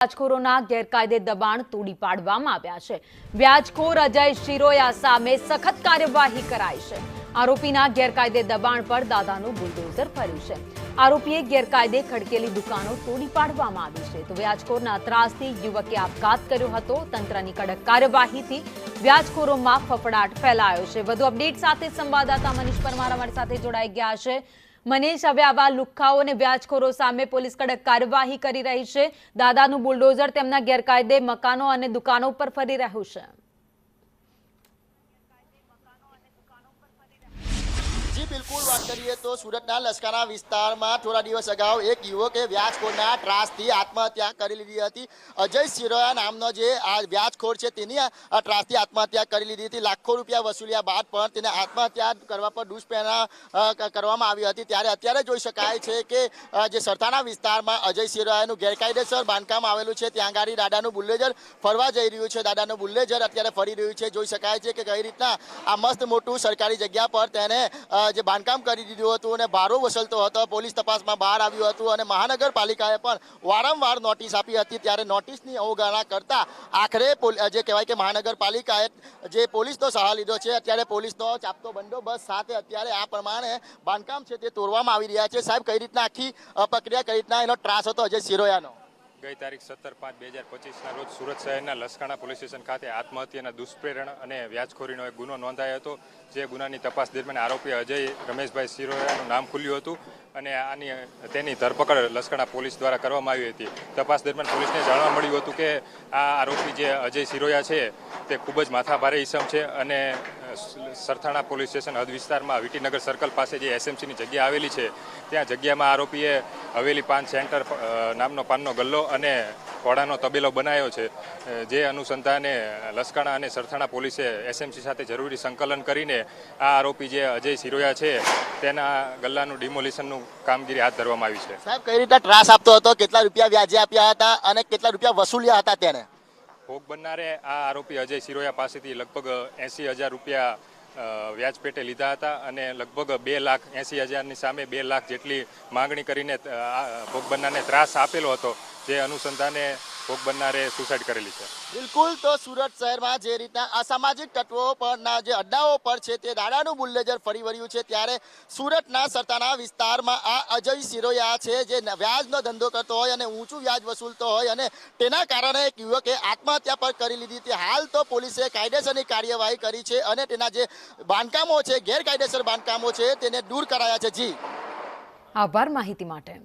વ્યાજખોરોના ગેરકાયદે દબાણ તોડી પાડવામાં આવ્યા છે। વ્યાજખોર અજય શિરોયા સામે સખત કાર્યવાહી કરાઈ છે। આરોપીના ગેરકાયદે દબાણ પર દાદાનું બુલડોઝર ફર્યું છે। આરોપીએ ગેરકાયદે ખડકેલી દુકાનો તોડી પાડવામાં આવી છે। તો વ્યાજખોરના ત્રાસથી યુવકે આપઘાત કર્યો હતો। તંત્રની કડક કાર્યવાહીથી વ્યાજખોરોમાં ફફડાટ ફેલાયો છે। વધુ અપડેટ સાથે સંવાદદાતા મનીષ પરમાર અમારી સાથે જોડાઈ ગયા છે। મનીષ, હવે આવા લુખ્ખાઓ અને વ્યાજખોરો સામે પોલીસ કડક કાર્યવાહી કરી રહી છે। દાદાનું બુલડોઝર તેમના ગેરકાયદે મકાનો અને દુકાનો પર ફરી રહ્યું છે। जी बिल्कुल बात करिए तो सूरतना लश्करा विस्तार में थोड़ा दिवस अगाऊ एक युवके व्याजखोरना ત્રાસથી आत्महत्या કરી લીધી હતી। અજય શિરોયા નામનો જે આ વ્યાજખોર છે તેની ત્રાસથી આત્મહત્યા કરી લીધી હતી। લાખો રૂપિયા વસૂલ્યા બાદ પણ તેને આત્મહત્યા કરવા પર દુષ્પ્રેરણા કરવામાં આવી હતી। ત્યારે અત્યારે જોઈ શકાય છે કે જે સરથાના વિસ્તારમાં અજય શિરોયાનું ગેરકાયદેસર બાંધકામ આવેલું છે ત્યાં ગાડી દાદાનું બુલ્ડોઝર ફરવા જઈ રહ્યું છે। દાદાનું બુલ્ડોઝર અત્યારે ફરી રહ્યું છે। જોઈ શકાય છે કે કઈ રીતના આ મસ્ત મોટું સરકારી જગ્યા પર તેને જે બાંધકામ કરી દીધું હતું અને ભાડો વસૂલતો હતો। પોલીસ તપાસમાં બહાર આવ્યું હતું અને મહાનગરપાલિકાએ પણ વારંવાર નોટિસ આપી હતી। ત્યારે નોટિસની અવગણના કરતા આખરે જે કહેવાય કે મહાનગરપાલિકાએ જે પોલીસનો સહાય લીધો છે। અત્યારે પોલીસનો ચાપતો બંદોબસ્ત સાથે અત્યારે આ પ્રમાણે બાંધકામ છે તે તોડવામાં આવી રહ્યા છે। સાહેબ, કઈ રીતના આખી પ્રક્રિયા, કઈ રીતના એનો ત્રાસ હતો અજય શિરોયાનો? ગઈ તારીખ 17/5/2025ના રોજ સુરત શહેરના લસકાણા પોલીસ સ્ટેશન ખાતે આત્મહત્યાના દુષ્પ્રેરણ અને વ્યાજખોરીનો એક ગુનો નોંધાયો હતો। જે ગુનાની તપાસ દરમિયાન આરોપી અજય રમેશભાઈ શિરોયાનું નામ ખુલ્યું હતું અને તેની ધરપકડ લસકાણા પોલીસ દ્વારા કરવામાં આવી હતી। તપાસ દરમિયાન પોલીસને જાણવા મળ્યું હતું કે આ આરોપી જે અજય શિરોયા છે તે ખૂબ જ માથાભારે ઇસમ છે અને સરથાણા પોલીસ સ્ટેશન હદ વિસ્તારમાં વિટીનગર સર્કલ પાસે જે એસએમસીની જગ્યા આવેલી છે ત્યાં જગ્યામાં આરોપીએ હવેલી પાન સેન્ટર નામનો પાનનો ગલ્લો અને ઘોડાનો તબેલો બનાવ્યો છે। જે અનુસંધાને લસકાણા અને સરથાણા પોલીસે એસએમસી સાથે જરૂરી સંકલન કરીને આ આરોપી જે અજય શિરોયા છે તેના ગલ્લાનું ડિમોલિશનનું કામગીરી હાથ ધરવામાં આવી છે। સાહેબ, કઈ રીતે ત્રાસ આપતો હતો? કેટલા રૂપિયા વ્યાજે આપ્યા હતા અને કેટલા રૂપિયા વસૂલ્યા હતા તેને? ભોગ બનનારે આ આરોપી અજય શિરોયા પાસેથી લગભગ 80,000 રૂપિયા વ્યાજ પેટે લીધા હતા અને લગભગ 2,80,000ની સામે 2 લાખ જેટલી માંગણી કરીને ભોગ બનનારને ત્રાસ આપેલો હતો। જે અનુસંધાને ભોગ બનનારે સુસાઇડ કરેલી છે। બિલકુલ, તો સુરત શહેરમાં જે રીતના અસામાજિક તત્વો પરના જે અડ્ડાઓ પર છે તે દાદાનું બુલ્ડોઝર ફરી વળ્યું છે। ત્યારે સુરતના સરથાના વિસ્તારમાં આ અજય શિરોયા છે જે વ્યાજનો ધંધો કરતો હોય અને ઊંચું વ્યાજ વસૂલતો હોય અને તેના કારણે એક યુવકે આત્મહત્યા પર કરી લીધી હતી। હાલ તો પોલીસે કાયદેસરની કાર્યવાહી કરી છે અને તેના જે બાંધકામો છે, ગેરકાયદેસર બાંધકામો છે તેને દૂર કરાયા છે। જી આભાર માહિતી માટે।